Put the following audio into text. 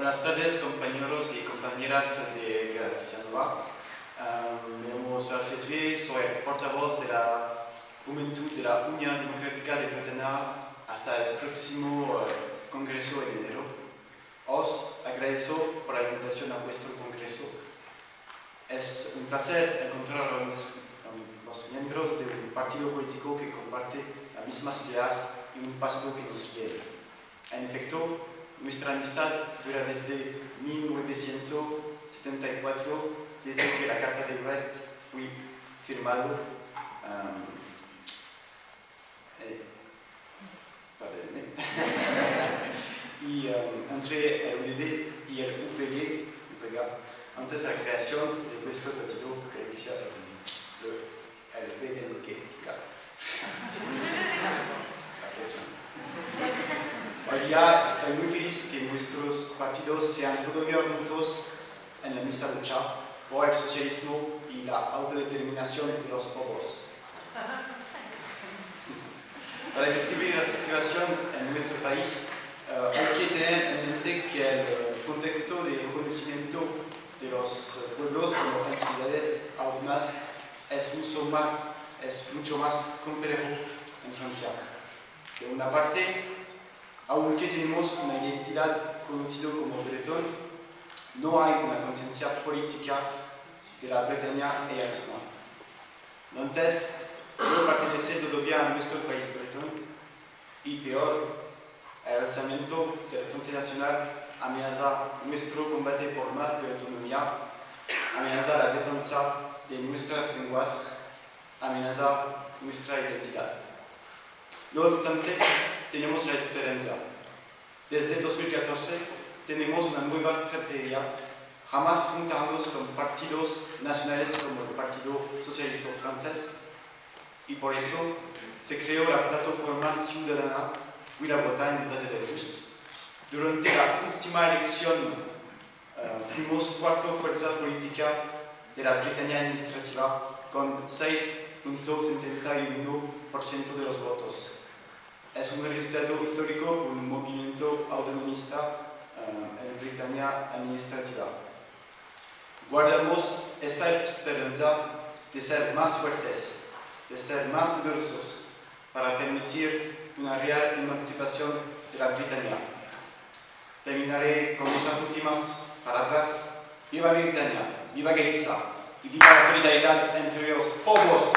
Buenas tardes, compañeros y compañeras de Cristian Nova. Me llamo Soler Tesvier, soy portavoz de la Juventud de la Unión Democrática de Bretaña hasta el próximo Congreso en enero. Os agradezco por la invitación a vuestro Congreso. Es un placer encontrar a los miembros de un partido político que comparte las mismas ideas y un pasado que nos guía. En efecto, nuestra amistad dura desde 1974, desde que la Carta de Brest fue firmado y entre el UDB y el UPG, antes de la creación de nuestro partido que decía el PDG. La presión. Hoy día estoy muy feliz que nuestros partidos sean todavía juntos en la misma lucha por el socialismo y la autodeterminación de los pueblos. Para describir la situación en nuestro país, hay que tener en mente que el contexto de reconocimiento de los pueblos como entidades autónomas es mucho más complejo en Francia. De una parte, aunque tenemos una identidad conocida como bretón, no hay una conciencia política de la Bretaña ella misma. Entonces, no pertenece todavía a nuestro país bretón y peor, el alzamiento del Frente Nacional amenaza nuestro combate por más de autonomía, amenaza la defensa de nuestras lenguas, amenaza nuestra identidad. No obstante, tenemos la esperanza. Desde 2014 tenemos una nueva estrategia, jamás juntarnos con partidos nacionales como el Partido Socialista Francés, y por eso se creó la plataforma ciudadana We la Bretagne Brasileira Just. Durante la última elección fuimos cuarta fuerza política de la Bretaña administrativa con 6.71% de los votos. Es un resultado histórico por un movimiento autonomista en Bretaña administrativa. Guardamos esta esperanza de ser más fuertes, de ser más poderosos, para permitir una real emancipación de la Bretaña. Terminaré con esas últimas palabras. ¡Viva Bretaña! ¡Viva Galicia! ¡Y viva la solidaridad entre los pueblos!